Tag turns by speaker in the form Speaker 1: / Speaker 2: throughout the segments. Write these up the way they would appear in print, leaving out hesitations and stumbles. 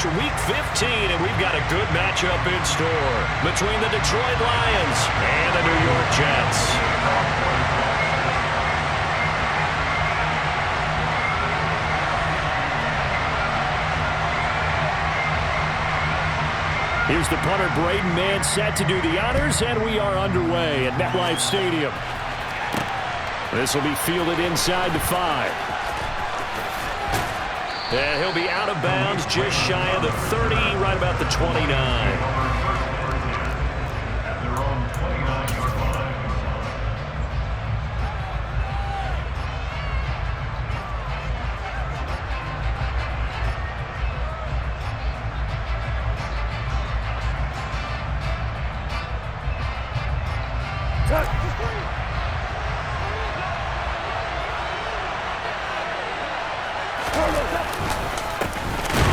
Speaker 1: finish Week 15, and we've got a good matchup in store between the Detroit Lions and the New York Jets. Here's the punter, Braden Mann, set to do the honors, and we are underway at MetLife Stadium. This will be fielded inside the 5. And he'll be out of bounds just shy of the 30, right about the 29.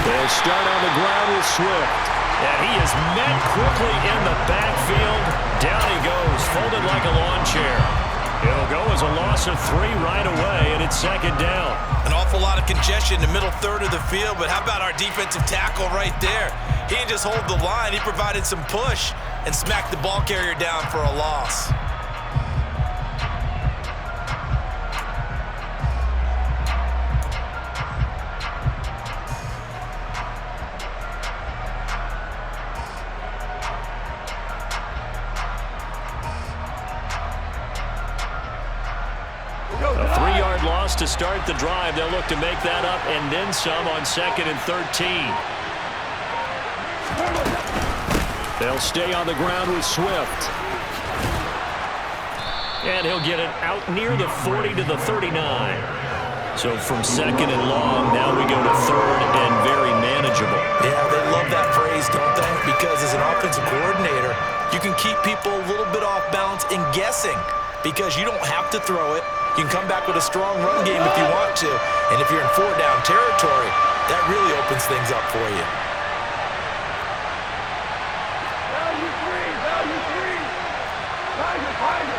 Speaker 1: They'll start on the ground with Swift. And he is met quickly in the backfield. Down he goes, folded like a lawn chair. It'll go as a loss of 3 right away, and it's second down.
Speaker 2: An awful lot of congestion in the middle third of the field, but how about our defensive tackle right there? He didn't just hold the line, he provided some push and smacked the ball carrier down for a loss.
Speaker 1: A 3-yard loss to start the drive. They'll look to make that up and then some on 2nd and 13. They'll stay on the ground with Swift. And he'll get it out near the 40 to the 39. So from 2nd and long, now we go to 3rd and very manageable.
Speaker 2: Yeah, they love that phrase, don't they? Because as an offensive coordinator, you can keep people a little bit off balance and guessing because you don't have to throw it. You can come back with a strong run game if you want to. And if you're in 4-down territory, that really opens things up for you.
Speaker 3: Value three! Tiger!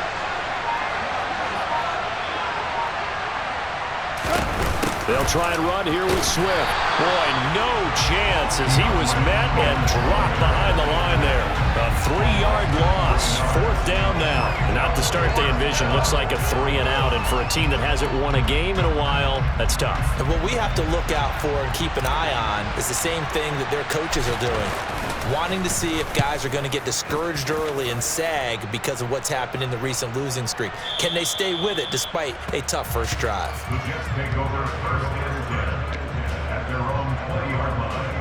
Speaker 1: They'll try and run here with Swift. Boy, no chance as he was met and dropped behind the line there. A 3-yard loss. 4th down now. Not the start they envisioned. Looks like a 3-and-out. And for a team that hasn't won a game in a while, that's tough.
Speaker 2: And what we have to look out for and keep an eye on is the same thing that their coaches are doing. Wanting to see if guys are going to get discouraged early and sag because of what's happened in the recent losing streak. Can they stay with it despite a tough first drive?
Speaker 3: The Jets take over 1st and 10 at their own 20-yard line.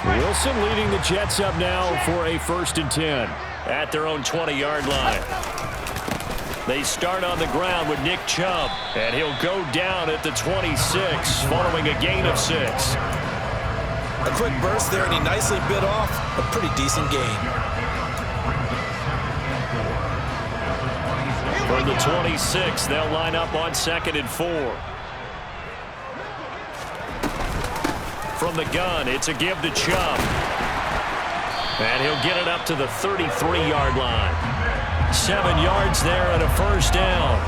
Speaker 1: Wilson leading the Jets up now for a 1st and 10 at their own 20-yard line. They start on the ground with Nick Chubb, and he'll go down at the 26 following a gain of 6.
Speaker 2: A quick burst there, and he nicely bit off a pretty decent gain.
Speaker 1: From the 26, they'll line up on 2nd and 4. From the gun, it's a give to Chubb. And he'll get it up to the 33-yard line. 7 yards there and a 1st down.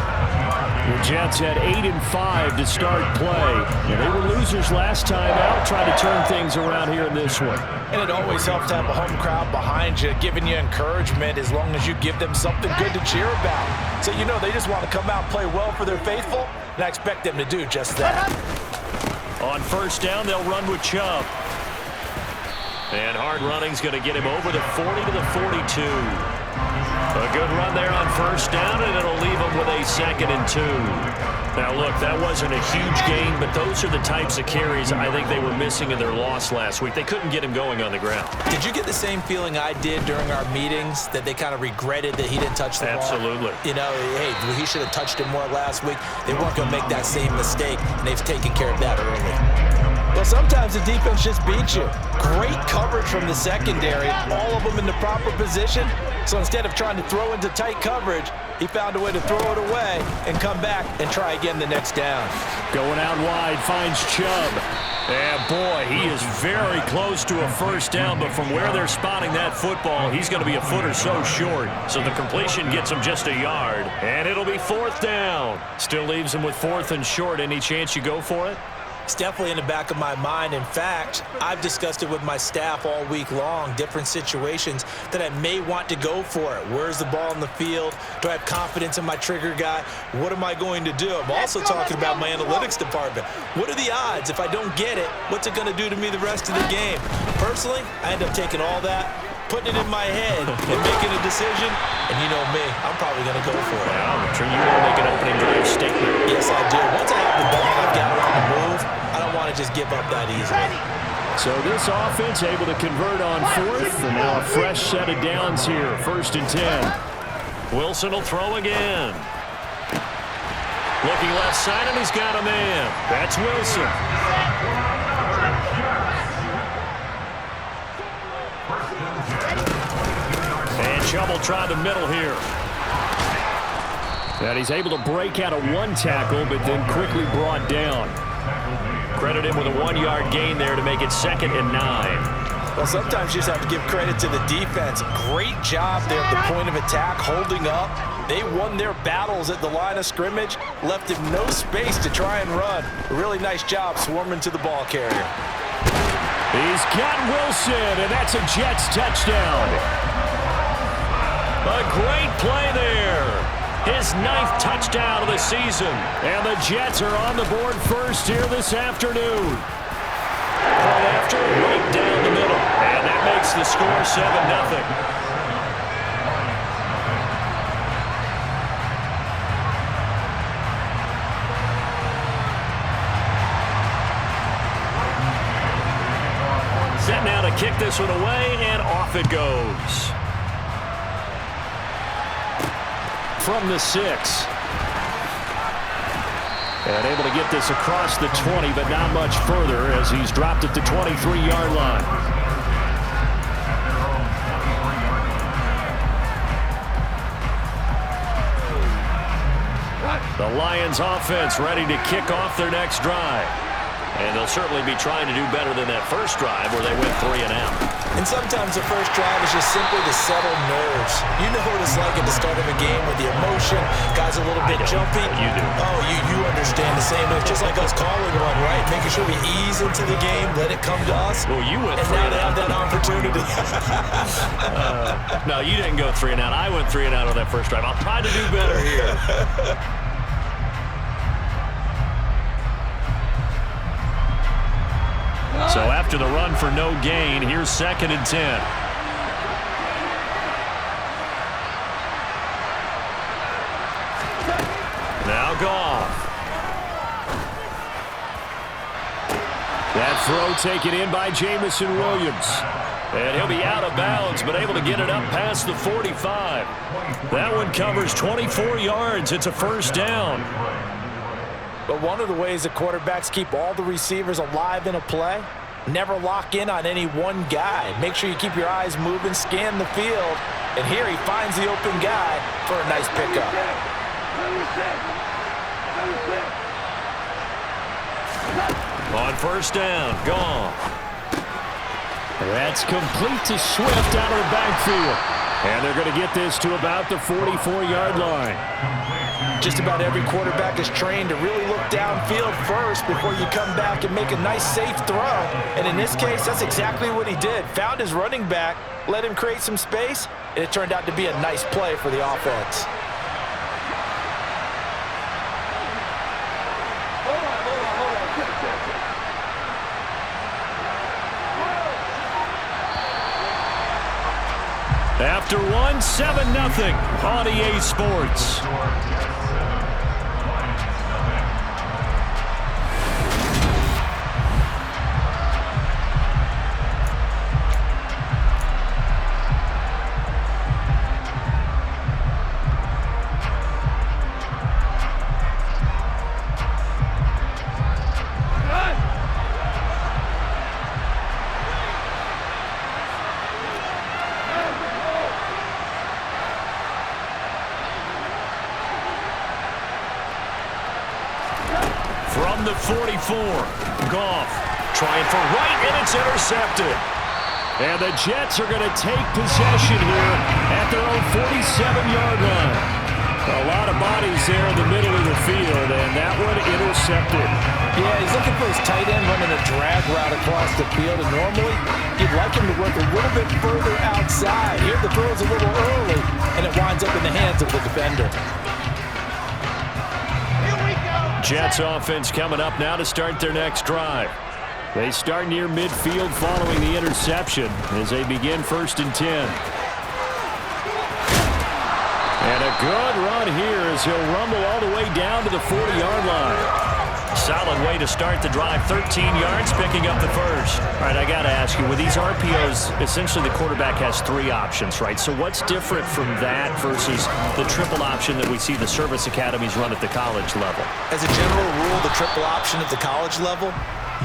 Speaker 1: The Jets had 8 and 5 to start play. They were losers last time out, trying to turn things around here in this one.
Speaker 4: And it always helps to have a home crowd behind you, giving you encouragement as long as you give them something good to cheer about. So, you know, they just want to come out and play well for their faithful, and I expect them to do just that.
Speaker 1: On 1st down, they'll run with Chubb. And hard running's going to get him over the 40 to the 42. A good run there on 1st down, and it'll leave him with a 2nd and 2. Now, look, that wasn't a huge gain, but those are the types of carries I think they were missing in their loss last week. They couldn't get him going on the ground.
Speaker 2: Did you get the same feeling I did during our meetings, that they kind of regretted that he didn't touch the ball?
Speaker 1: Absolutely.
Speaker 2: You know, hey, he should have touched it more last week. They weren't going to make that same mistake, and they've taken care of that early.
Speaker 4: Well, sometimes the defense just beats you. Great coverage from the secondary, all of them in the proper position. So instead of trying to throw into tight coverage, he found a way to throw it away and come back and try again the next down.
Speaker 1: Going out wide, finds Chubb. And boy, he is very close to a first down, but from where they're spotting that football, he's going to be a foot or so short. So the completion gets him just a yard, and it'll be 4th down. Still leaves him with 4th and short. Any chance you go for it?
Speaker 2: It's definitely in the back of my mind. In fact, I've discussed it with my staff all week long, different situations that I may want to go for it. Where's the ball in the field? Do I have confidence in my trigger guy? What am I going to do? I'm also talking about my analytics department. What are the odds? If I don't get it, what's it going to do to me the rest of the game? Personally, I end up taking all that, putting it in my head, and making a decision. And you know me, I'm probably going to go for it.
Speaker 1: Well, I'm sure you want to make an opening drive statement.
Speaker 2: Yes, I do. Once I have the ball and I've got it on the move, I don't want to just give up that easily.
Speaker 1: So this offense able to convert on 4th, and now a fresh set of downs here, 1st and 10. Wilson will throw again. Looking left side, and he's got a man. That's Wilson. And Chubb will try the middle here. And he's able to break out of one tackle, but then quickly brought down. Credit him with a 1-yard gain there to make it 2nd and 9.
Speaker 4: Well, sometimes you just have to give credit to the defense. Great job there at the point of attack, holding up. They won their battles at the line of scrimmage, left him no space to try and run. A really nice job swarming to the ball carrier.
Speaker 1: He's got Wilson, and that's a Jets touchdown. A great play there. His 9th touchdown of the season. And the Jets are on the board first here this afternoon. Right after, right down the middle. And that makes the score 7-0. Set now to kick this one away, and off it goes. From the 6. And able to get this across the 20, but not much further as he's dropped at the 23-yard line. The Lions offense ready to kick off their next drive. And they'll certainly be trying to do better than that first drive where they went 3 and out.
Speaker 2: And sometimes the first drive is just simply to settle nerves. You know what it's like at the start of a game with the emotion. Guys a little bit jumpy.
Speaker 1: You do.
Speaker 2: Oh, you understand the same way. It's just like us calling one, right? Making sure we ease into the game, let it come to us.
Speaker 1: Well, you went
Speaker 2: and
Speaker 1: 3
Speaker 2: now
Speaker 1: and
Speaker 2: they
Speaker 1: out.
Speaker 2: have that opportunity.
Speaker 1: No, you didn't go 3 and out. I went 3 and out on that first drive. I'll try to do better here. So after the run for no gain, here's 2nd and 10. Now Goff. That throw taken in by Jamison Williams. And he'll be out of bounds, but able to get it up past the 45. That one covers 24 yards. It's a first down.
Speaker 4: But one of the ways that quarterbacks keep all the receivers alive in a play, never lock in on any one guy. Make sure you keep your eyes moving, scan the field. And here he finds the open guy for a nice pickup.
Speaker 1: On first down, Goff. That's complete to Swift out of the backfield. And they're going to get this to about the 44-yard line.
Speaker 4: Just about every quarterback is trained to really look downfield first before you come back and make a nice, safe throw. And in this case, that's exactly what he did. Found his running back, let him create some space, and it turned out to be a nice play for the offense.
Speaker 1: After one, 7-0 on EA Sports. From the 44, Goff. Trying for right, and it's intercepted. And the Jets are going to take possession here at their own 47-yard line. A lot of bodies there in the middle of the field, and that one intercepted.
Speaker 4: Yeah, he's looking for his tight end running a drag route across the field, and normally you'd like him to work a little bit further outside. Here the throw is a little early, and it winds up in the hands of the defender.
Speaker 1: Jets offense coming up now to start their next drive. They start near midfield following the interception as they begin 1st and 10. And a good run here as he'll rumble all the way down to the 40-yard line. Solid way to start the drive. 13 yards, picking up the first. All right, I got to ask you, with these RPOs, essentially the quarterback has 3 options, right? So what's different from that versus the triple option that we see the service academies run at the college level?
Speaker 2: As a general rule, the triple option at the college level,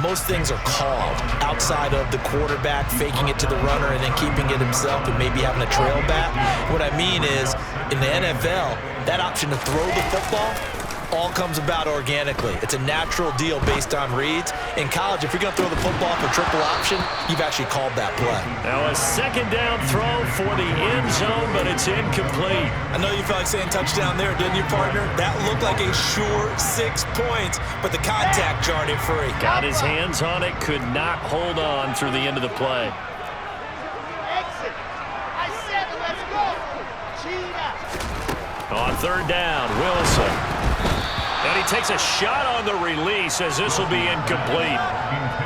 Speaker 2: most things are called outside of the quarterback faking it to the runner and then keeping it himself and maybe having a trail back. What I mean is, in the NFL, that option to throw the football all comes about organically. It's a natural deal based on reads. In college, if you're going to throw the football for triple option, you've actually called that play.
Speaker 1: Now a 2nd down throw for the end zone, but it's incomplete.
Speaker 2: I know you felt like saying touchdown there, didn't you, partner? That looked like a sure 6 points, but the contact jarred it free.
Speaker 1: Got his hands on it, could not hold on through the end of the play.
Speaker 5: Exit. I said let's go. Cheetah.
Speaker 1: On 3rd down, Wilson. And he takes a shot on the release as this will be incomplete.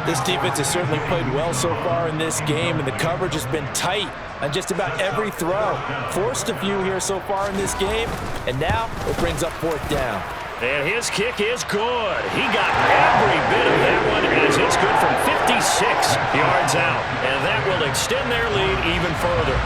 Speaker 4: This defense has certainly played well so far in this game, and the coverage has been tight on just about every throw. Forced a few here so far in this game, and now it brings up 4th down.
Speaker 1: And his kick is good. He got every bit of that one as it's good from 56 yards out. And that will extend their lead even further.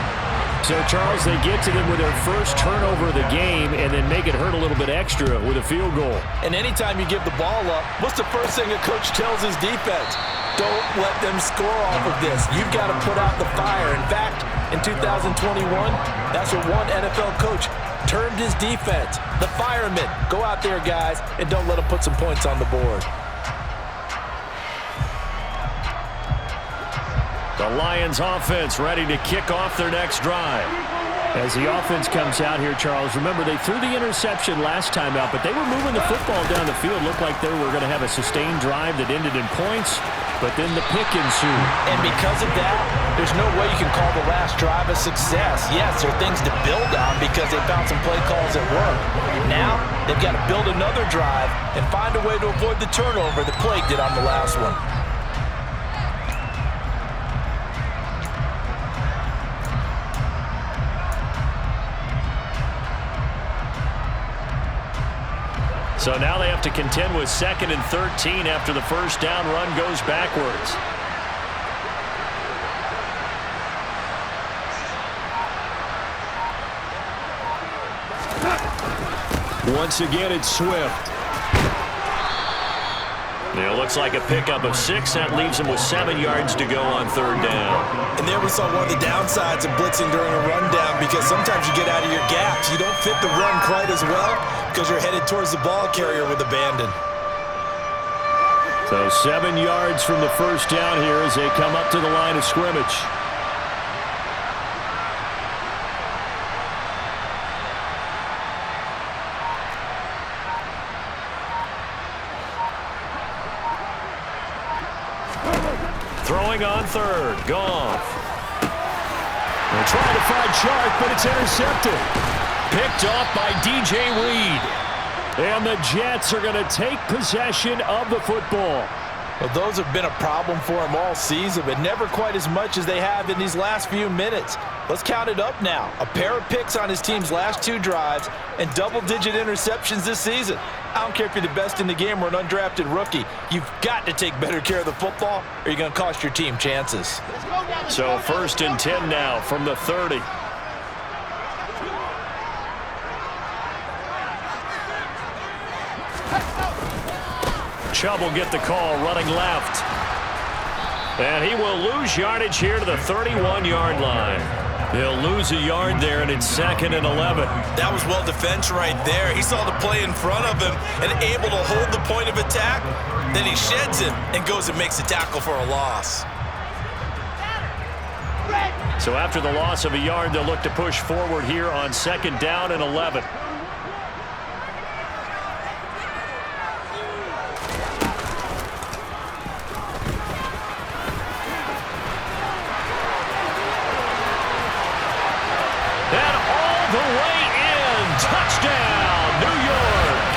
Speaker 1: So, Charles, they get to them with their first turnover of the game and then make it hurt a little bit extra with a field goal.
Speaker 4: And anytime you give the ball up, what's the first thing a coach tells his defense? Don't let them score off of this. You've got to put out the fire. In fact, in 2021, that's what one NFL coach termed his defense. The firemen. Go out there, guys, and don't let them put some points on the board.
Speaker 1: The Lions offense ready to kick off their next drive. As the offense comes out here, Charles, remember they threw the interception last time out, but they were moving the football down the field. Looked like they were going to have a sustained drive that ended in points, but then the pick ensued.
Speaker 4: And because of that, there's no way you can call the last drive a success. Yes, there are things to build on because they found some play calls that work. Now, they've got to build another drive and find a way to avoid the turnover that plagued it on the last one.
Speaker 1: So now they have to contend with 2nd and 13 after the first down run goes backwards. Once again, it's Swift. It looks like a pickup of 6. That leaves him with 7 yards to go on 3rd down.
Speaker 2: And there we saw one of the downsides of blitzing during a rundown, because sometimes you get out of your gaps. You don't fit the run quite as well because you're headed towards the ball carrier with abandon.
Speaker 1: So 7 yards from the first down here as they come up to the line of scrimmage. Throwing on 3rd, Goff. They're trying to find Chark, but it's intercepted. Picked off by DJ Reed. And the Jets are going to take possession of the football.
Speaker 4: Well, those have been a problem for them all season, but never quite as much as they have in these last few minutes. Let's count it up now. A pair of picks on his team's last 2 drives and double-digit interceptions this season. I don't care if you're the best in the game or an undrafted rookie. You've got to take better care of the football or you're going to cost your team chances.
Speaker 1: So 1st and 10 now from the 30. Chubb will get the call running left. And he will lose yardage here to the 31-yard line. He'll lose a yard there, and it's 2nd and 11.
Speaker 2: That was well defense right there. He saw the play in front of him and able to hold the point of attack. Then he sheds it and goes and makes a tackle for a loss.
Speaker 1: So after the loss of a yard, they'll look to push forward here on 2nd down and 11. And all the way in. Touchdown, New York.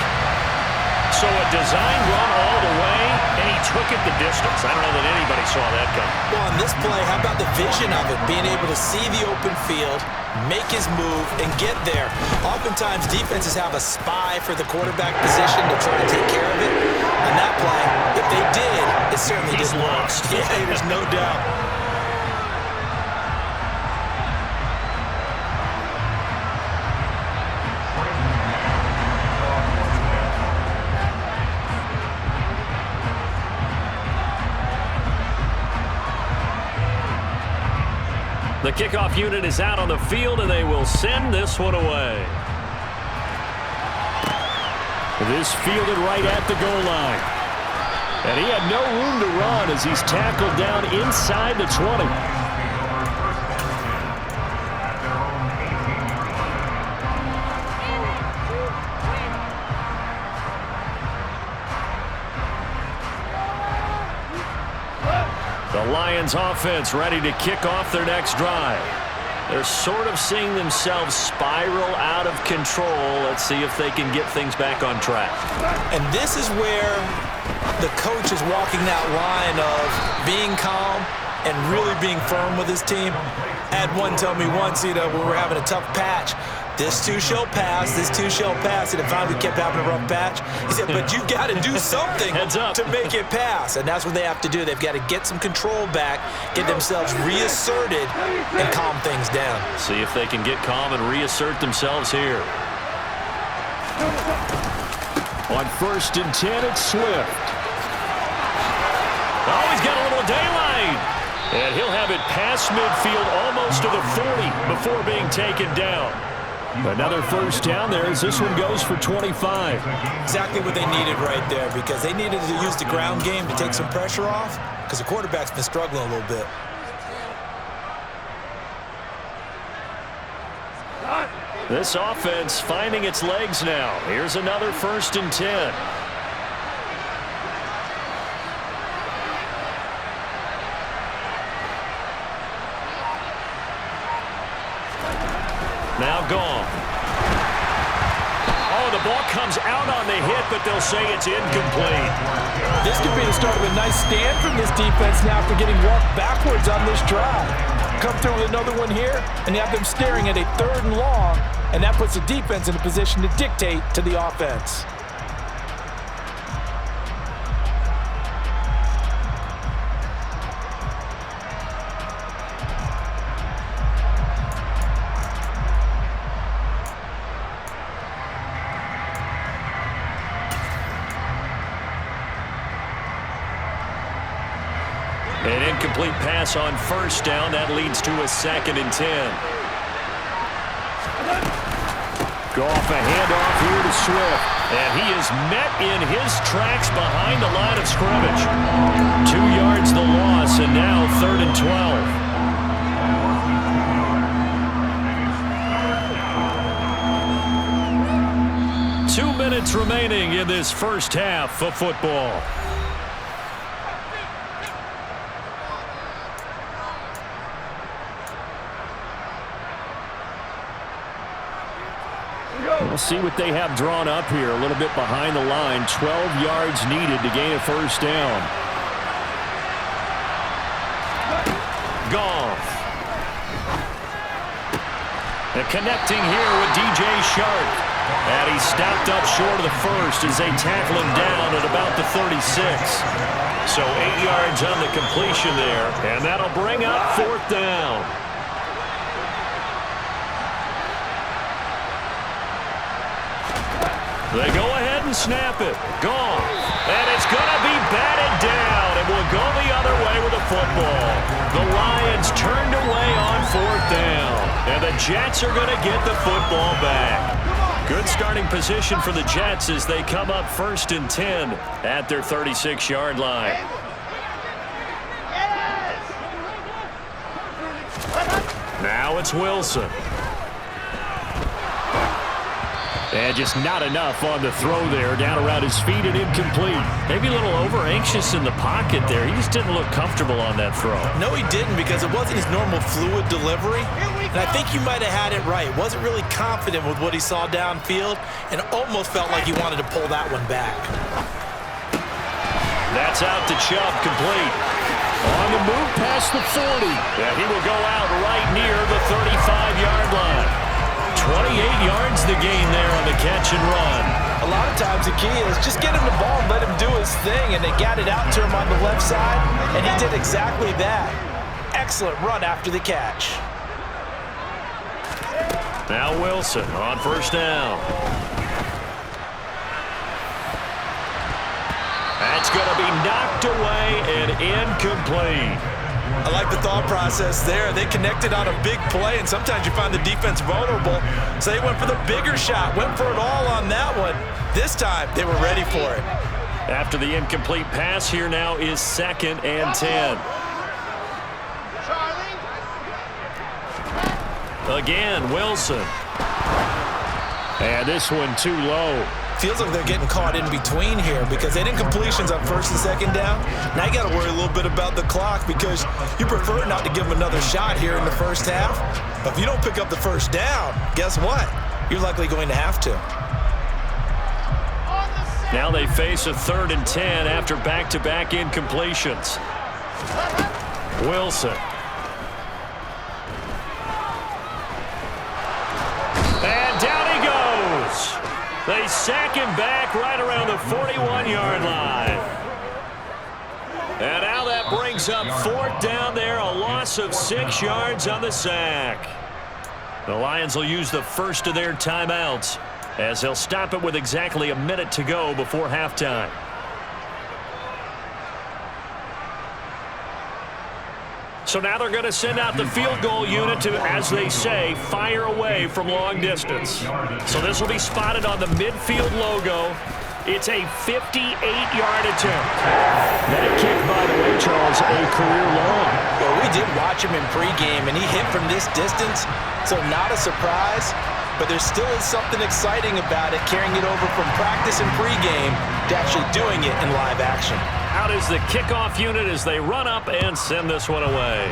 Speaker 1: So a design run all the way, and he took it the distance. I don't know that anybody saw that coming.
Speaker 2: Well, on this play, how about the vision of it? Being able to see the open field, make his move, and get there. Oftentimes, defenses have a spy for the quarterback position to try to take care of it. On that play, if they did, it certainly
Speaker 1: He's
Speaker 2: didn't work.
Speaker 1: lost.
Speaker 2: Yeah, there's no doubt.
Speaker 1: The kickoff unit is out on the field, and they will send this one away. This fielded right at the goal line. And he had no room to run as he's tackled down inside the 20. The Lions offense ready to kick off their next drive. They're sort of seeing themselves spiral out of control. Let's see if they can get things back on track.
Speaker 2: And this is where the coach is walking that line of being calm and really being firm with his team. I had one tell me once, when we were having a tough patch, this too shall pass, this too shall pass, and it finally kept having a rough patch. He said, but you got to do something to make it pass, and that's what they have to do. They've got to get some control back, get themselves reasserted, and calm things down.
Speaker 1: See if they can get calm and reassert themselves here. On 1st and 10, it's Swift. Oh, he's got a little daylight. And he'll have it past midfield almost to the 40 before being taken down. Another 1st down there as this one goes for 25.
Speaker 2: Exactly what they needed right there, because they needed to use the ground game to take some pressure off, because the quarterback's been struggling a little bit.
Speaker 1: This offense finding its legs now. Here's another 1st and 10. Now gone. Oh, the ball comes out on the hit, but they'll say it's incomplete.
Speaker 4: This could be the start of a nice stand from this defense now after getting walked backwards on this drive. Come through with another one here, and you have them staring at a 3rd and long, and that puts the defense in a position to dictate to the offense.
Speaker 1: An incomplete pass on 1st down. That leads to a 2nd and 10. Goff a handoff here to Swift. And he is met in his tracks behind the line of scrimmage. 2 yards the loss, and now 3rd and 12. 2 minutes remaining in this first half of football. We'll see what they have drawn up here. A little bit behind the line. 12 yards needed to gain a 1st down. Goff. And connecting here with DJ Shark. And he's stopped up short of the 1st as they tackle him down at about the 36. So 8 yards on the completion there. And that'll bring up 4th down. They go ahead and snap it. Gone. And it's going to be batted down. And will go the other way with the football. The Lions turned away on 4th down. Jets are going to get the football back. Good starting position for the Jets as they come up 1st and 10 at their 36-yard line. Now it's Wilson. And just not enough on the throw there. Down around his feet and incomplete. Maybe a little over-anxious in the pocket there. He just didn't look comfortable on that throw.
Speaker 2: No, he didn't, because it wasn't his normal fluid delivery. And I think you might have had it right. Wasn't really confident with what he saw downfield and almost felt like he wanted to pull that one back.
Speaker 1: That's out to Chubb, complete. On the move past the 40. Yeah, he will go out right near the 35-yard line. 28 yards the gain there on the catch and run.
Speaker 2: A lot of times the key is just get him the ball and let him do his thing, and they got it out to him on the left side, and he did exactly that. Excellent run after the catch.
Speaker 1: Now Wilson on 1st down. That's going to be knocked away and incomplete.
Speaker 2: I like the thought process there. They connected on a big play, and sometimes you find the defense vulnerable. So they went for the bigger shot, went for it all on that one. This time, they were ready for it.
Speaker 1: After the incomplete pass, here now is 2nd and 10. Again, Wilson. And this one too low.
Speaker 2: Feels like they're getting caught in between here because they didn't completions on 1st and 2nd down. Now you got to worry a little bit about the clock because you prefer not to give them another shot here in the first half. But if you don't pick up the 1st down, guess what? You're likely going to have to.
Speaker 1: Now they face a 3rd and 10 after back-to-back incompletions. Wilson. And down he goes. They sack him back right around the 41-yard line. And now that brings up 4th down there, a loss of 6 yards on the sack. The Lions will use the first of their timeouts as they'll stop it with exactly a minute to go before halftime. So now they're going to send out the field goal unit to, as they say, fire away from long distance. So this will be spotted on the midfield logo. It's a 58-yard attempt. That kick, by the way, Charles, a career long.
Speaker 2: Well, we did watch him in pregame, and he hit from this distance, so not a surprise. But there still is something exciting about it, carrying it over from practice and pregame to actually doing it in live action.
Speaker 1: Out is the kickoff unit as they run up and send this one away.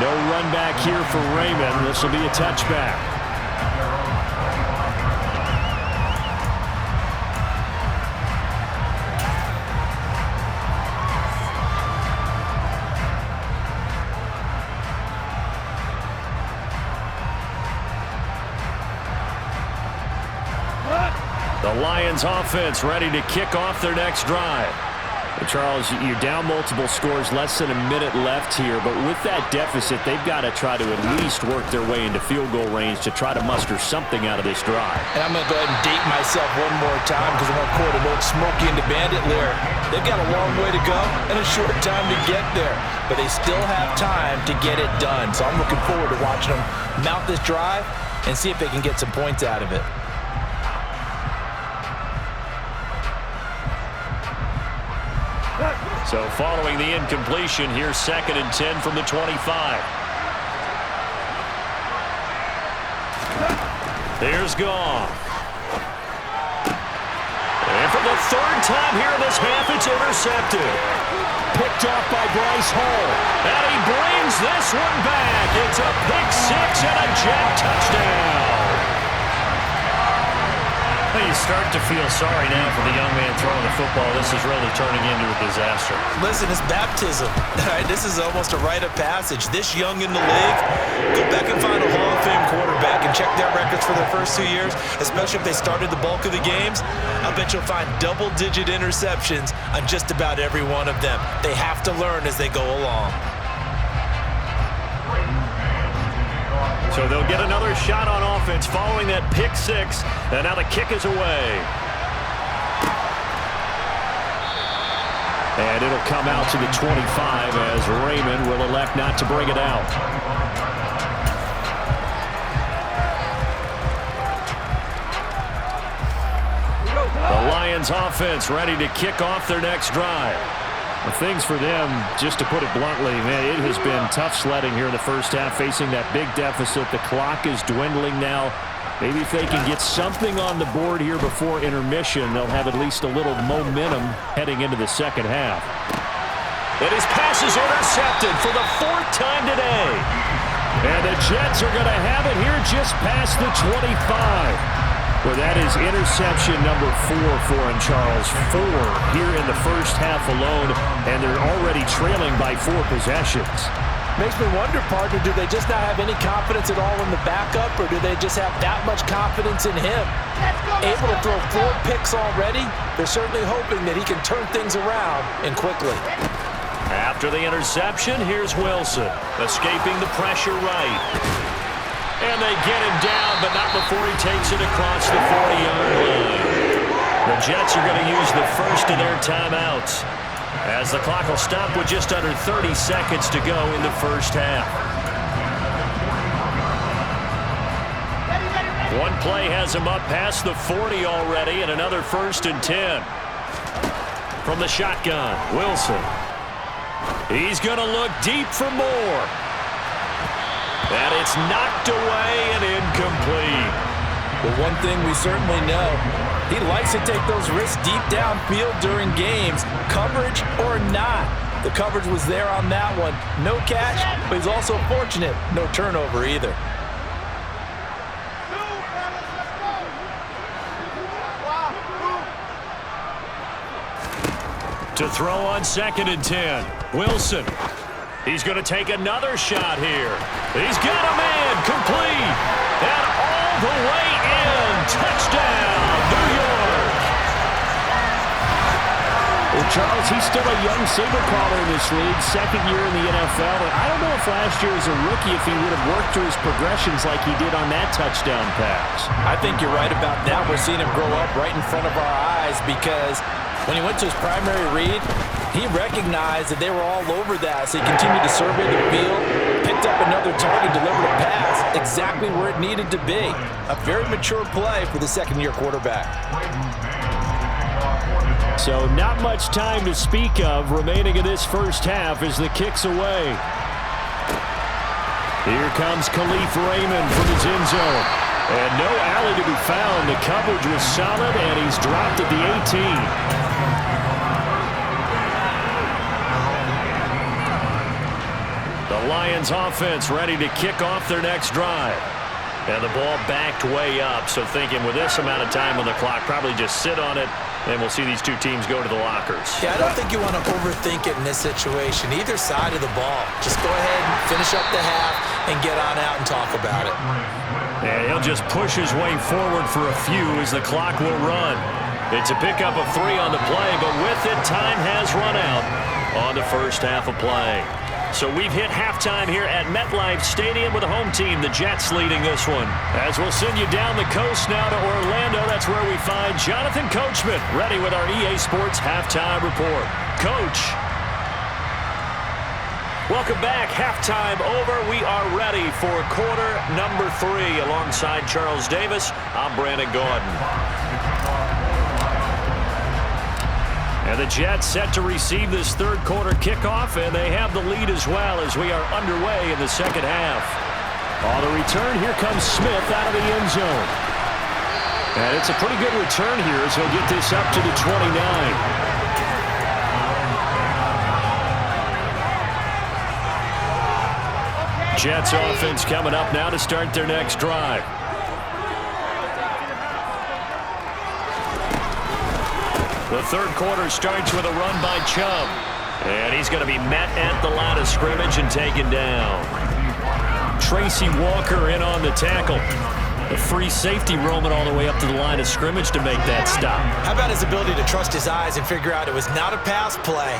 Speaker 1: No run back here for Raymond. This will be a touchback. The Lions offense ready to kick off their next drive. Charles, you're down multiple scores, less than a minute left here, but with that deficit, they've got to try to at least work their way into field goal range to try to muster something out of this drive.
Speaker 2: And I'm going to go ahead and date myself one more time because I'm going to quote an old Smokey and the Bandit lyric. They've got a long way to go and a short time to get there, but they still have time to get it done. So I'm looking forward to watching them mount this drive and see if they can get some points out of it.
Speaker 1: So following the incompletion, here's 2nd and 10 from the 25. Here's Goff. And for the 3rd time here in this half, it's intercepted. Picked off by Bryce Hall. And he brings this one back. It's a pick 6 and a Jet touchdown. You start to feel sorry now for the young man throwing the football. This is really turning into a disaster.
Speaker 2: Listen, it's baptism. All right, this is almost a rite of passage. This young in the league, go back and find a Hall of Fame quarterback and check their records for their first 2 years, especially if they started the bulk of the games. I bet you'll find double-digit interceptions on just about every one of them. They have to learn as they go along.
Speaker 1: So they'll get another shot on offense following that pick 6, and now the kick is away. And it'll come out to the 25 as Raymond will elect not to bring it out. The Lions offense ready to kick off their next drive. The things for them, just to put it bluntly, man, it has been tough sledding here in the first half, facing that big deficit. The clock is dwindling now. Maybe if they can get something on the board here before intermission, they'll have at least a little momentum heading into the second half. And his pass is intercepted for the 4th time today. And the Jets are going to have it here just past the 25. Well, that is interception number 4 for him, Charles. 4 here in the first half alone, and they're already trailing by 4 possessions.
Speaker 4: Makes me wonder, partner, do they just not have any confidence at all in the backup, or do they just have that much confidence in him? Able to throw 4 picks already, they're certainly hoping that he can turn things around and quickly.
Speaker 1: After the interception, here's Wilson, escaping the pressure right. And they get him down, but not before he takes it across the 40-yard line. The Jets are going to use the first of their timeouts, as the clock will stop with just under 30 seconds to go in the first half. One play has him up past the 40 already, and another 1st and 10. From the shotgun, Wilson. He's going to look deep for more. And it's knocked away and incomplete.
Speaker 4: But one thing we certainly know, he likes to take those risks deep downfield during games, coverage or not. The coverage was there on that one. No catch, but he's also fortunate. No turnover either.
Speaker 1: To throw on 2nd and 10, Wilson. He's going to take another shot here. He's got a man, complete, and all the way in. Touchdown, New York.
Speaker 6: Well, Charles, he's still a young saber caller in this league, 2nd year in the NFL. And I don't know if last year as a rookie if he would have worked through his progressions like he did on that touchdown pass.
Speaker 4: I think you're right about that. We're seeing him grow up right in front of our eyes because when he went to his primary read, he recognized that they were all over that, so he continued to survey the field, picked up another target, delivered a pass exactly where it needed to be. A very mature play for the 2nd-year quarterback.
Speaker 1: So not much time to speak of remaining in this first half as the kick's away. Here comes Khalif Raymond from his end zone. And no alley to be found. The coverage was solid, and he's dropped at the 18. The Lions offense ready to kick off their next drive. And the ball backed way up, so thinking with this amount of time on the clock, probably just sit on it, and we'll see these two teams go to the lockers.
Speaker 2: Yeah, I don't think you want to overthink it in this situation, either side of the ball. Just go ahead and finish up the half and get on out and talk about it.
Speaker 1: And he'll just push his way forward for a few as the clock will run. It's a pickup of 3 on the play, but with it, time has run out on the first half of play. So we've hit halftime here at MetLife Stadium with the home team, the Jets, leading this one. As we'll send you down the coast now to Orlando, that's where we find Jonathan Coachman, ready with our EA Sports halftime report. Coach. Welcome back. Halftime over. We are ready for quarter number 3. Alongside Charles Davis, I'm Brandon Gordon. And the Jets set to receive this 3rd quarter kickoff, and they have the lead as well as we are underway in the second half. On the return, here comes Smith out of the end zone. And it's a pretty good return here as he'll get this up to the 29. Jets offense coming up now to start their next drive. The 3rd quarter starts with a run by Chubb. And he's going to be met at the line of scrimmage and taken down. Tracy Walker in on the tackle. The free safety roaming all the way up to the line of scrimmage to make that stop.
Speaker 2: How about his ability to trust his eyes and figure out it was not a pass play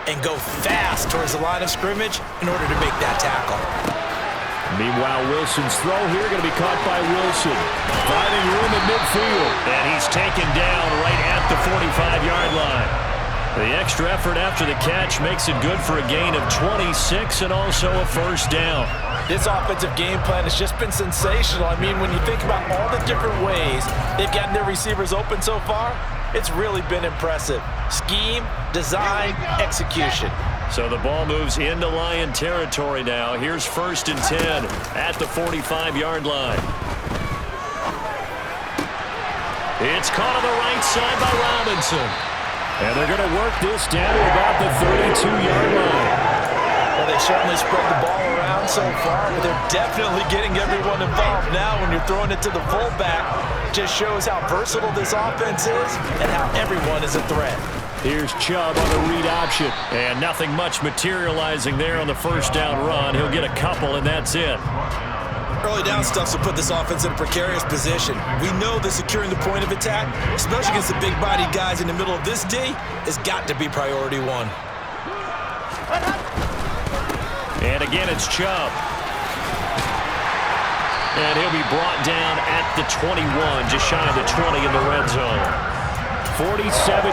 Speaker 2: and go fast towards the line of scrimmage in order to make that tackle.
Speaker 1: Meanwhile, Wilson's throw here going to be caught by Wilson. Finding room at midfield. And he's taken down right at the 45-yard line. The extra effort after the catch makes it good for a gain of 26 and also a first down.
Speaker 4: This offensive game plan has just been sensational. I mean, when you think about all the different ways they've gotten their receivers open so far, it's really been impressive. Scheme, design, execution.
Speaker 1: So the ball moves into Lion territory now. Here's 1st and 10 at the 45-yard line. It's caught on the right side by Robinson.
Speaker 6: And they're going to work this down to about the 32-yard line.
Speaker 4: Well, they certainly spread the ball around so far, but they're definitely getting everyone involved now when you're throwing it to the fullback. Just shows how versatile this offense is and how everyone is a threat.
Speaker 6: Here's Chubb on the read option.
Speaker 1: And nothing much materializing there on the first down run. He'll get a couple, and that's it.
Speaker 2: Early down stuff will put this offense in a precarious position. We know that securing the point of attack, especially against the big-bodied guys in the middle of this D, has got to be priority one.
Speaker 1: And again, it's Chubb. And he'll be brought down at the 21, just shy of the 20 in the red zone.
Speaker 6: 47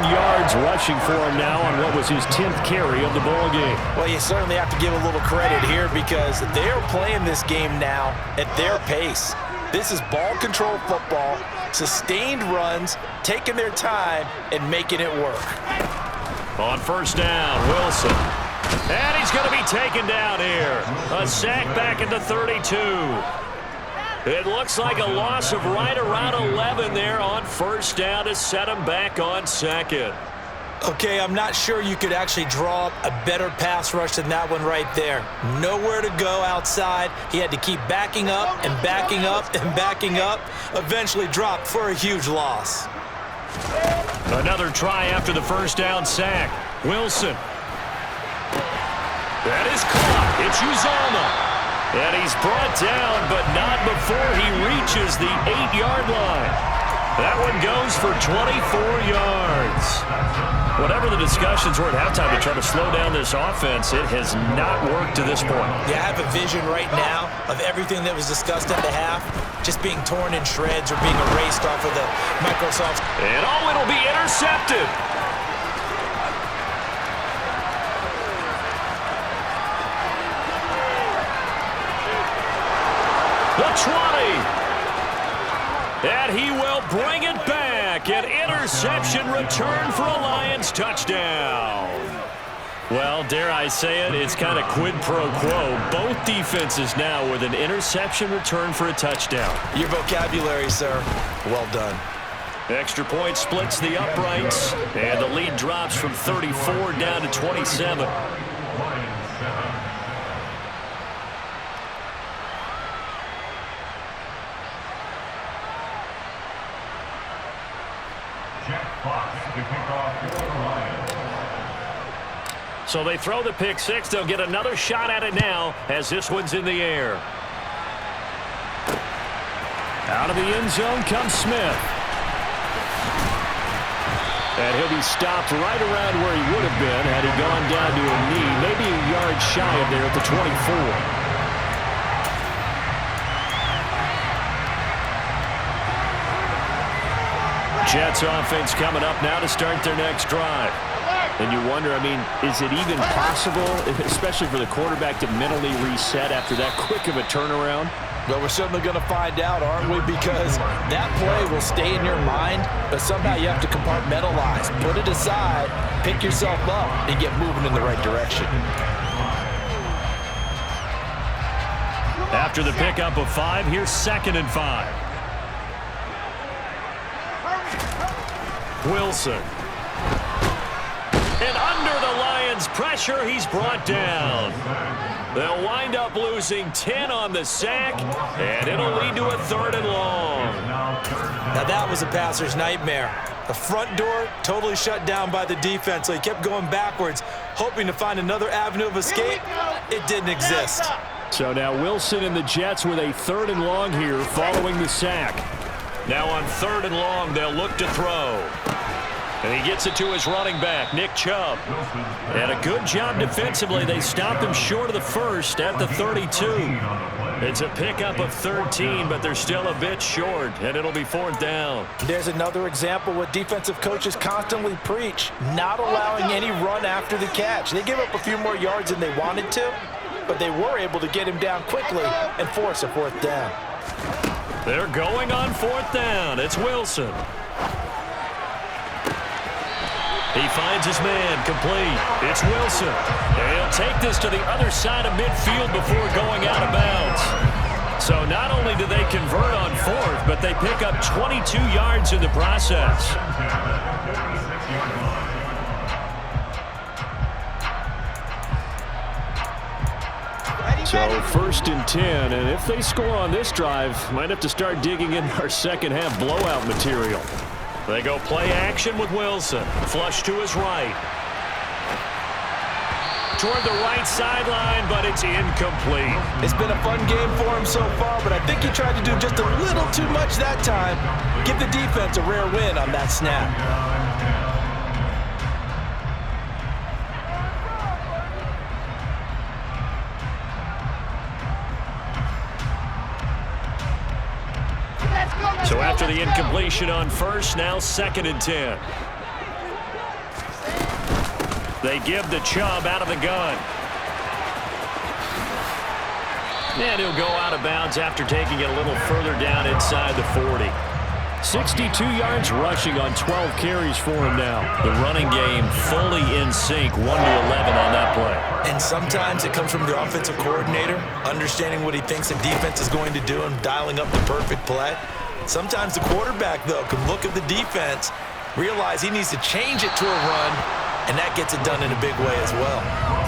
Speaker 6: yards rushing for him now on what was his 10th carry of the ball game.
Speaker 4: Well, you certainly have to give a little credit here because they're playing this game now at their pace. This is ball control football, sustained runs, taking their time, and making it work.
Speaker 1: On first down, Wilson. And he's going to be taken down here. A sack back at the 32. It looks like a loss of right around 11 there on first down to set him back on second.
Speaker 2: Okay, I'm not sure you could actually draw up a better pass rush than that one right there. Nowhere to go outside. He had to keep backing up and backing up and backing up. Eventually dropped for a huge loss.
Speaker 1: Another try after the first down sack. Wilson. That is caught. It's Uzomah. And he's brought down, but not before he reaches the 8-yard line. That one goes for 24 yards. Whatever the discussions were at halftime to try to slow down this offense, it has not worked to this point.
Speaker 2: Yeah, I have a vision right now of everything that was discussed at the half just being torn in shreds or being erased off of the Microsoft.
Speaker 1: And it'll be intercepted. The 20. And he will bring it back. An interception return for a Lions touchdown. Well, dare I say it, it's kind of quid pro quo. Both defenses now with an interception return for a touchdown.
Speaker 2: Your vocabulary, sir. Well done.
Speaker 1: Extra point splits the uprights, and the lead drops from 34 down to 27. So they throw the pick six. They'll get another shot at it now as this one's in the air.
Speaker 6: Out of the end zone comes Smith. And he'll be stopped right around where he would have been had he gone down to a knee, maybe a yard shy of there at the 24. Jets offense coming up now to start their next drive. And you wonder, I mean, is it even possible, especially for the quarterback, to mentally reset after that quick of a turnaround?
Speaker 4: Well, we're certainly going to find out, aren't we? Because that play will stay in your mind, but somehow you have to compartmentalize. Put it aside, pick yourself up, and get moving in the right direction.
Speaker 1: After the pickup of 5, here's 2nd and 5. Wilson. And under the Lions' pressure, he's brought down. They'll wind up losing 10 on the sack, and it'll lead to a 3rd and long.
Speaker 2: Now that was a passer's nightmare. The front door totally shut down by the defense, so he kept going backwards, hoping to find another avenue of escape. It didn't exist.
Speaker 6: So now Wilson and the Jets with a 3rd and long here following the sack.
Speaker 1: Now on 3rd and long, they'll look to throw. And he gets it to his running back, Nick Chubb. And a good job defensively. They stopped him short of the first at the 32. It's a pickup of 13, but they're still a bit short, and it'll be 4th down.
Speaker 4: There's another example what defensive coaches constantly preach, not allowing any run after the catch. They gave up a few more yards than they wanted to, but they were able to get him down quickly and force a 4th down.
Speaker 1: They're going on 4th down. It's Wilson. He finds his man, complete. It's Wilson. And he'll take this to the other side of midfield before going out of bounds. So not only do they convert on 4th, but they pick up 22 yards in the process.
Speaker 6: So 1st and 10, and if they score on this drive, might have to start digging in our second half blowout material.
Speaker 1: They go play action with Wilson. Flush to his right. Toward the right sideline, but it's incomplete.
Speaker 4: It's been a fun game for him so far, but I think he tried to do just a little too much that time. Give the defense a rare win on that snap.
Speaker 1: So after the incompletion on 1st, now 2nd and 10. They give the Chubb out of the gun. And he'll go out of bounds after taking it a little further down inside the 40.
Speaker 6: 62 yards rushing on 12 carries for him now.
Speaker 1: The running game fully in sync, 1 to 11 on that play.
Speaker 2: And sometimes it comes from the offensive coordinator, understanding what he thinks the defense is going to do and dialing up the perfect play. Sometimes the quarterback, though, can look at the defense, realize he needs to change it to a run, and that gets it done in a big way as well.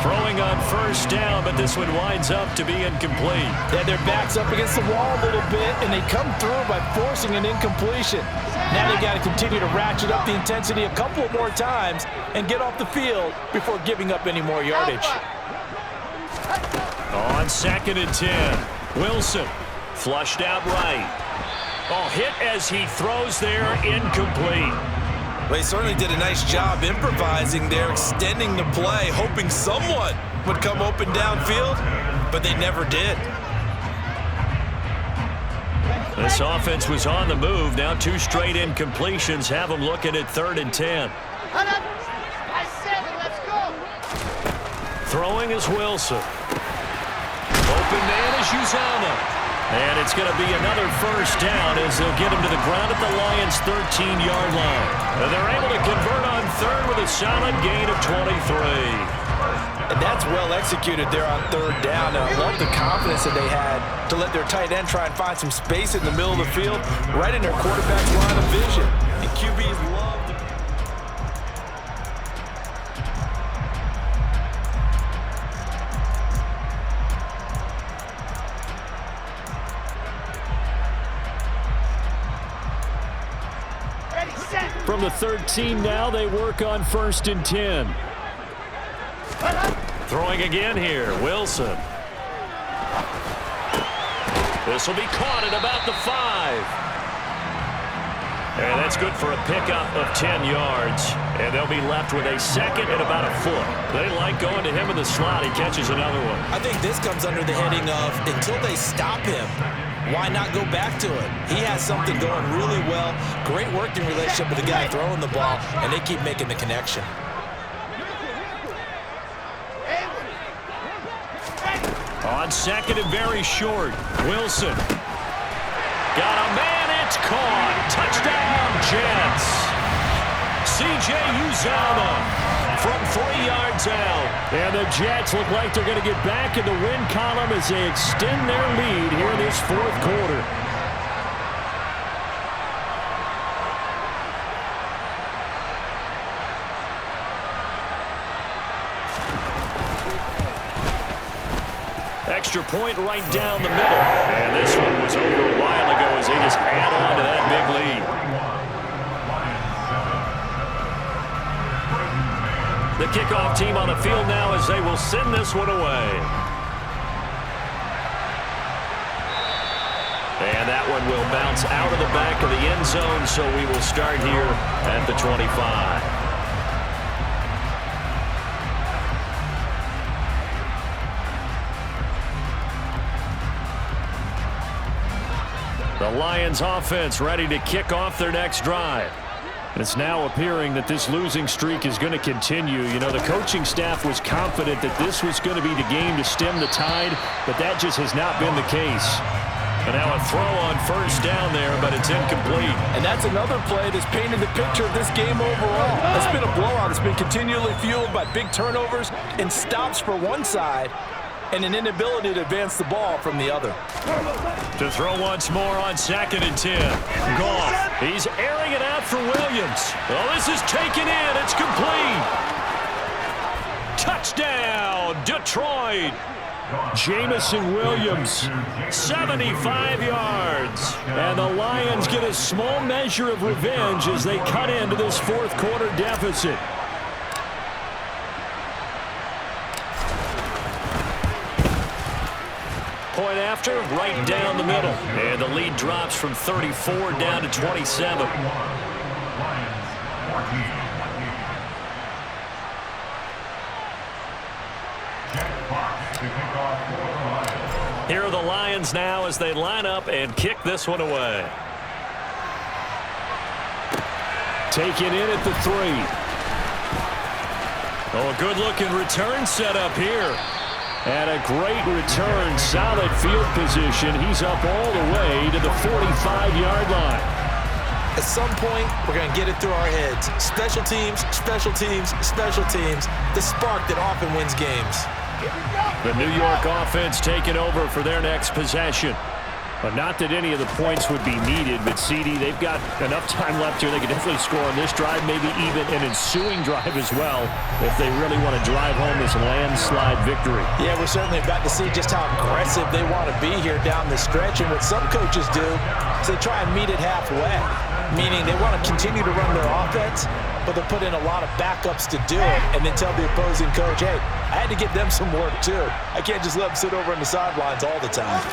Speaker 1: Throwing on 1st down, but this one winds up to be incomplete.
Speaker 4: Yeah, their back's up against the wall a little bit, and they come through by forcing an incompletion. Now they got to continue to ratchet up the intensity a couple more times and get off the field before giving up any more yardage.
Speaker 1: On 2nd and 10, Wilson flushed out right. Oh, hit as he throws there, incomplete.
Speaker 2: Well, he certainly did a nice job improvising there, extending the play, hoping someone would come open downfield, but they never did.
Speaker 1: This offense was on the move. Now 2 straight incompletions have them looking at 3rd and 10.
Speaker 5: I said it, let's go.
Speaker 1: Throwing is Wilson. Open man is Uzama. And it's going to be another 1st down as they'll get him to the ground at the Lions' 13-yard line. And they're able to convert on 3rd with a solid gain of 23.
Speaker 4: And that's well executed there on 3rd down. And I love the confidence that they had to let their tight end try and find some space in the middle of the field, right in their quarterback's line of vision. And QBs love to...
Speaker 6: From the 13 now, they work on 1st and 10.
Speaker 1: Throwing again here, Wilson. This will be caught at about the 5. And that's good for a pickup of 10 yards. And they'll be left with a 2nd and about a foot. They like going to him in the slot. He catches another one.
Speaker 2: I think this comes under the heading of until they stop him, why not go back to it? He has something going really well. Great working relationship with the guy throwing the ball, and they keep making the connection.
Speaker 1: On 2nd and very short, Wilson. Got a man, it's caught. Touchdown, Jets. C.J. Uzama from 3 yards out.
Speaker 6: And the Jets look like they're going to get back in the win column as they extend their lead here in this 4th quarter.
Speaker 1: Extra point right down the middle. And this one was over a while ago as they just add on to that big lead. The kickoff team on the field now as they will send this one away. And that one will bounce out of the back of the end zone, so we will start here at the 25. The Lions offense ready to kick off their next drive. It's now appearing that this losing streak is going to continue. You know, the coaching staff was confident that this was going to be the game to stem the tide, but that just has not been the case. And now a throw on first down there, but it's incomplete.
Speaker 4: And that's another play that's painted the picture of this game overall. It's been a blowout. It's been continually fueled by big turnovers and stops for one side and an inability to advance the ball from the other.
Speaker 1: To throw once more on 2nd and 10. Goff. He's airing it out for Williams. Oh, this is taken in. It's complete. Touchdown, Detroit. Jamison Williams, 75 yards. And the Lions get a small measure of revenge as they cut into this fourth quarter deficit. Point after, right down the middle. And the lead drops from 34 down to 27. Here are the Lions now as they line up and kick this one away. Taken in at the 3. Oh, a good-looking return set up here. And a great return, solid field position. He's up all the way to the 45-yard line.
Speaker 2: At some point, we're going to get it through our heads. Special teams, special teams, special teams. The spark that often wins games.
Speaker 1: The New York offense taking over for their next possession. But not that any of the points would be needed, but CD, they've got enough time left here. They can definitely score on this drive, maybe even an ensuing drive as well, if they really want to drive home this landslide victory.
Speaker 4: Yeah, we're certainly about to see just how aggressive they want to be here down the stretch. And what some coaches do is they try and meet it halfway, meaning they want to continue to run their offense, but they'll put in a lot of backups to do it and then tell the opposing coach, hey, I had to get them some work too. I can't just let them sit over on the sidelines all the time.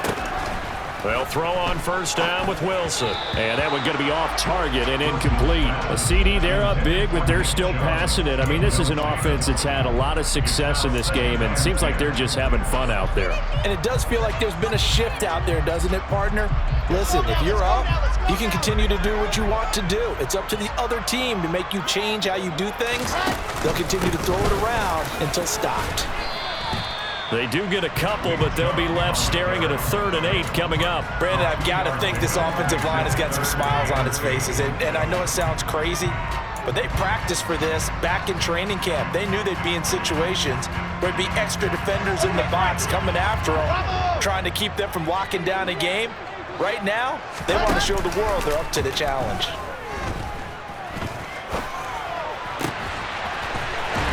Speaker 1: They'll throw on first down with Wilson. And that one's going to be off target and incomplete. A CD, they're up big, but they're still passing it. I mean, this is an offense that's had a lot of success in this game, and it seems like they're just having fun out there.
Speaker 4: And it does feel like there's been a shift out there, doesn't it, partner? Listen, if you're up, you can continue to do what you want to do. It's up to the other team to make you change how you do things. They'll continue to throw it around until stopped.
Speaker 1: They do get a couple, but they'll be left staring at a 3rd and 8 coming up.
Speaker 4: Brandon, I've got to think this offensive line has got some smiles on its faces. And I know it sounds crazy, but they practiced for this back in training camp. They knew they'd be in situations where there'd be extra defenders in the box coming after them, trying to keep them from locking down a game. Right now, they want to show the world they're up to the challenge.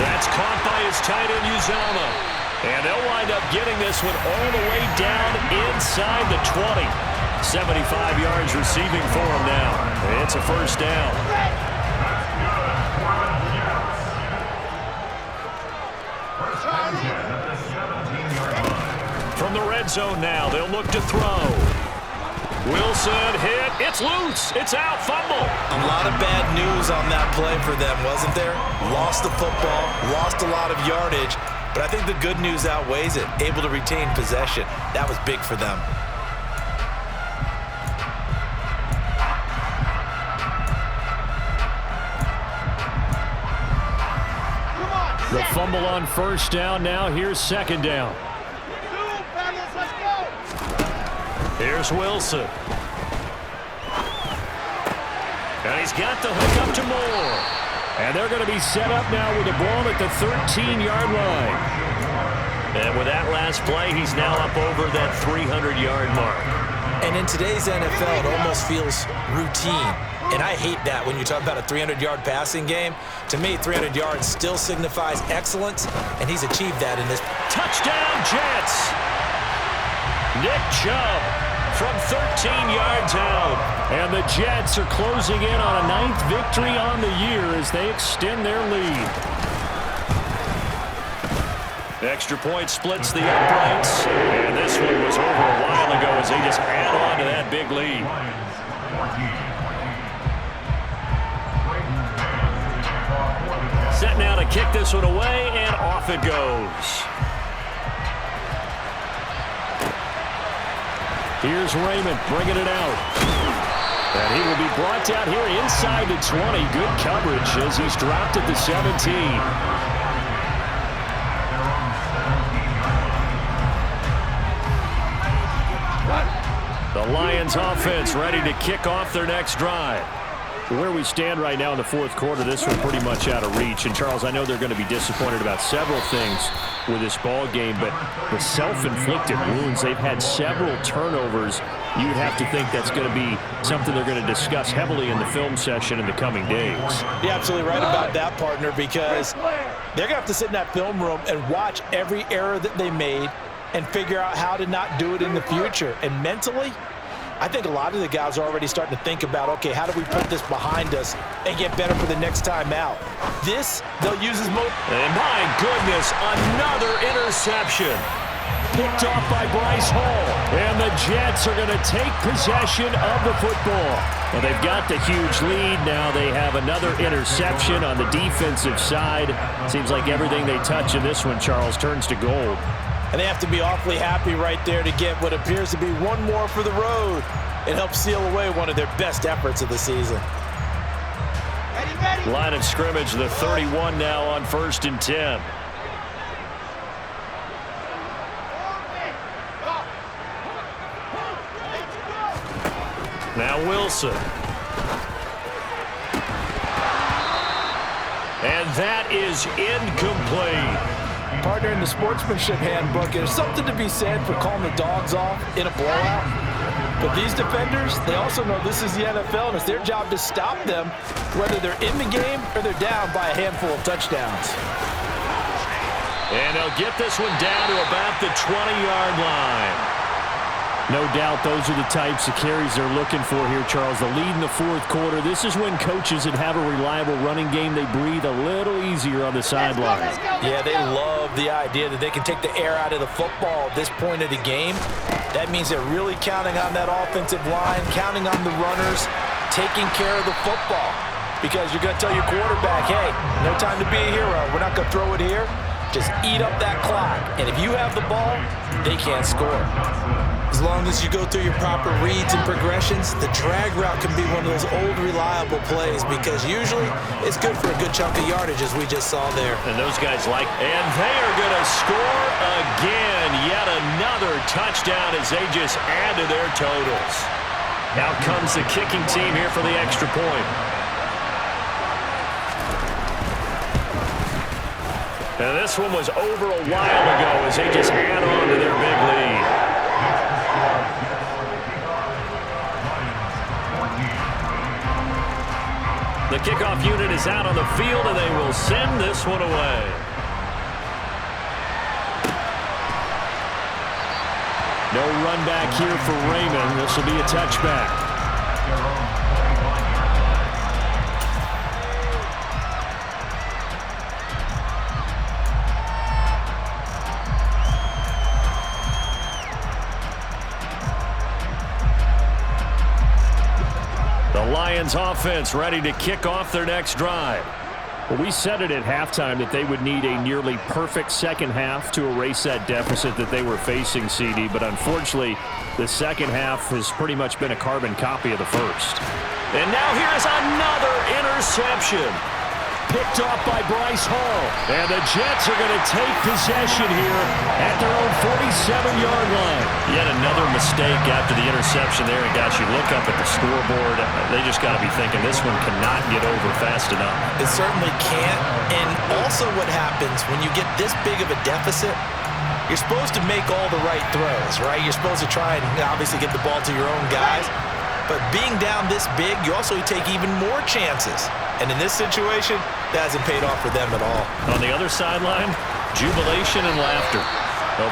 Speaker 1: That's caught by his tight end, Uzomah. And they'll wind up getting this one all the way down inside the 20. 75 yards receiving for him now. It's a first down. From the red zone now, they'll look to throw. Wilson hit. It's loose. It's out. Fumble.
Speaker 2: A lot of bad news on that play for them, wasn't there? Lost the football, lost a lot of yardage. But I think the good news outweighs it. Able to retain possession. That was big for them.
Speaker 1: The fumble on first down. Now here's 2nd down. Here's Wilson. And he's got the hook up to Moore. And they're going to be set up now with the ball at the 13-yard line. And with that last play, he's now up over that 300-yard mark.
Speaker 2: And in today's NFL, it almost feels routine. And I hate that when you talk about a 300-yard passing game. To me, 300 yards still signifies excellence, and he's achieved that in this.
Speaker 1: Touchdown, Jets! Nick Chubb from 13 yards out. And the Jets are closing in on a 9th victory on the year as they extend their lead. Extra point splits the uprights. And this one was over a while ago as they just add on to that big lead. Set now to kick this one away, and off it goes.
Speaker 6: Here's Raymond bringing it out. And he will be brought down here inside the 20. Good coverage as he's dropped at the 17. The Lions offense ready to kick off their next drive. Where we stand right now in the fourth quarter, this one pretty much out of reach. And, Charles, I know they're going to be disappointed about several things with this ball game, but the self-inflicted wounds, they've had several turnovers. You'd have to think that's going to be something they're going to discuss heavily in the film session in the coming days.
Speaker 4: You're absolutely right about that, partner, because they're going to have to sit in that film room and watch every error that they made and figure out how to not do it in the future. And mentally, I think a lot of the guys are already starting to think about, okay, how do we put this behind us and get better for the next time out? This, they'll use as most.
Speaker 1: And my goodness, another interception.
Speaker 6: Picked off by Bryce Hall. And the Jets are going to take possession of the football. Well, they've got the huge lead. Now they have another interception on the defensive side. Seems like everything they touch in this one, Charles, turns to gold.
Speaker 4: And they have to be awfully happy right there to get what appears to be one more for the road and help seal away one of their best efforts of the season.
Speaker 1: Line of scrimmage, the 31 now on 1st and 10. Now Wilson. And that is incomplete.
Speaker 4: Partner, in the sportsmanship handbook, there's something to be said for calling the dogs off in a blowout. But these defenders, they also know this is the NFL, and it's their job to stop them, whether they're in the game or they're down by a handful of touchdowns.
Speaker 1: And they'll get this one down to about the 20-yard line.
Speaker 6: No doubt those are the types of carries they're looking for here, Charles. The lead in the fourth quarter. This is when coaches that have a reliable running game, they breathe a little easier on the sideline.
Speaker 4: Yeah, they love the idea that they can take the air out of the football at this point of the game. That means they're really counting on that offensive line, counting on the runners, taking care of the football. Because you're going to tell your quarterback, hey, no time to be a hero. We're not going to throw it here. Just eat up that clock. And if you have the ball, they can't score.
Speaker 2: As long as you go through your proper reads and progressions, the drag route can be one of those old reliable plays because usually it's good for a good chunk of yardage, as we just saw there.
Speaker 1: And those guys like, and they are going to score again. Yet another touchdown as they just add to their totals. Out comes the kicking team here for the extra point. And this one was over a while ago as they just add on to their big lead. The kickoff unit is out on the field, and they will send this one away.
Speaker 6: No run back here for Raymond. This will be a touchback.
Speaker 1: Lions offense ready to kick off their next drive.
Speaker 6: Well, we said it at halftime that they would need a nearly perfect second half to erase that deficit that they were facing, CD, but unfortunately, the second half has pretty much been a carbon copy of the first.
Speaker 1: And now here's another interception.
Speaker 6: Picked off by Bryce Hall. And the Jets are going to take possession here at their own 47-yard line.
Speaker 1: Yet another mistake after the interception there. And guys, you look up at the scoreboard, they just got to be thinking this one cannot get over fast enough.
Speaker 2: It certainly can't. And also what happens when you get this big of a deficit, you're supposed to make all the right throws, right? You're supposed to try and obviously get the ball to your own guys. But being down this big, you also take even more chances. And in this situation, that hasn't paid off for them at all.
Speaker 1: On the other sideline, jubilation and laughter.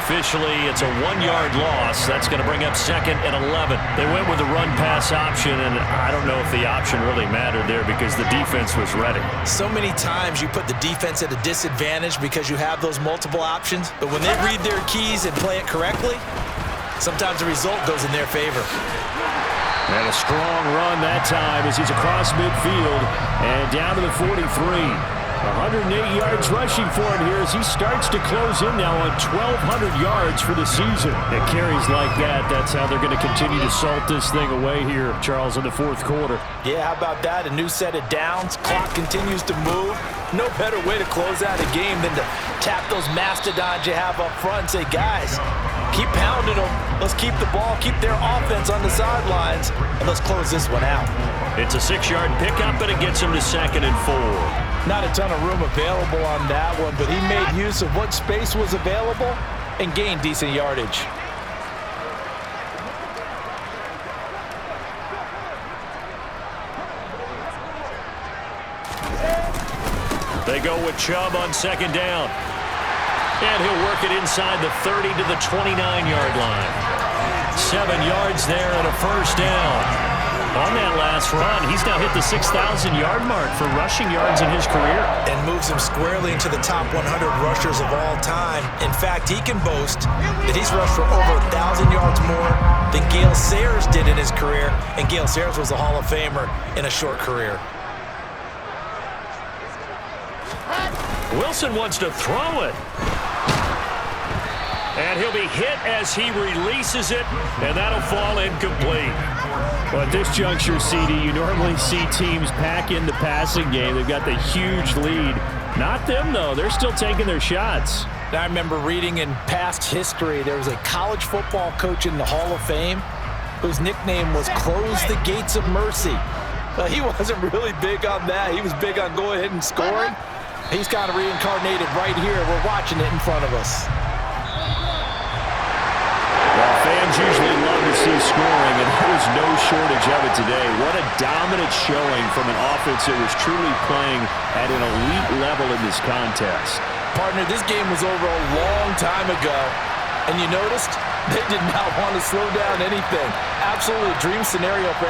Speaker 1: Officially, it's a 1-yard loss. That's going to bring up 2nd and 11. They went with the run-pass option, and I don't know if the option really mattered there because the defense was ready.
Speaker 2: So many times you put the defense at a disadvantage because you have those multiple options, but when they read their keys and play it correctly, sometimes the result goes in their favor.
Speaker 6: And a strong run that time as he's across midfield and down to the 43. 108 yards rushing for him here as he starts to close in now on 1,200 yards for the season. It carries like that. That's how they're going to continue to salt this thing away here, Charles, in the fourth quarter.
Speaker 4: Yeah, how about that? A new set of downs. Clock continues to move. No better way to close out a game than to tap those mastodons you have up front and say, guys, keep pounding them. Let's keep the ball, keep their offense on the sidelines, and let's close this one out.
Speaker 1: It's a 6-yard pickup, and it gets him to 2nd and 4.
Speaker 4: Not a ton of room available on that one, but he made use of what space was available and gained decent yardage.
Speaker 1: They go with Chubb on 2nd down. And he'll work it inside the 30 to the 29-yard line. 7 yards there and a 1st down. On that last run, he's now hit the 6,000-yard mark for rushing yards in his career.
Speaker 2: And moves him squarely into the top 100 rushers of all time. In fact, he can boast that he's rushed for over 1,000 yards more than Gale Sayers did in his career. And Gale Sayers was a Hall of Famer in a short career.
Speaker 1: Wilson wants to throw it. And he'll be hit as he releases it, and that'll fall incomplete.
Speaker 6: Well, at this juncture, CD, you normally see teams pack in the passing game. They've got the huge lead. Not them, though. They're still taking their shots.
Speaker 4: I remember reading in past history, there was a college football coach in the Hall of Fame whose nickname was Close the Gates of Mercy. Well, he wasn't really big on that. He was big on going ahead and scoring. He's kind of reincarnated right here. We're watching it in front of us.
Speaker 6: Well, fans usually love to see scoring, and there was no shortage of it today. What a dominant showing from an offense that was truly playing at an elite level in this contest.
Speaker 4: Partner, this game was over a long time ago, and you noticed they did not want to slow down anything. Absolutely a dream scenario for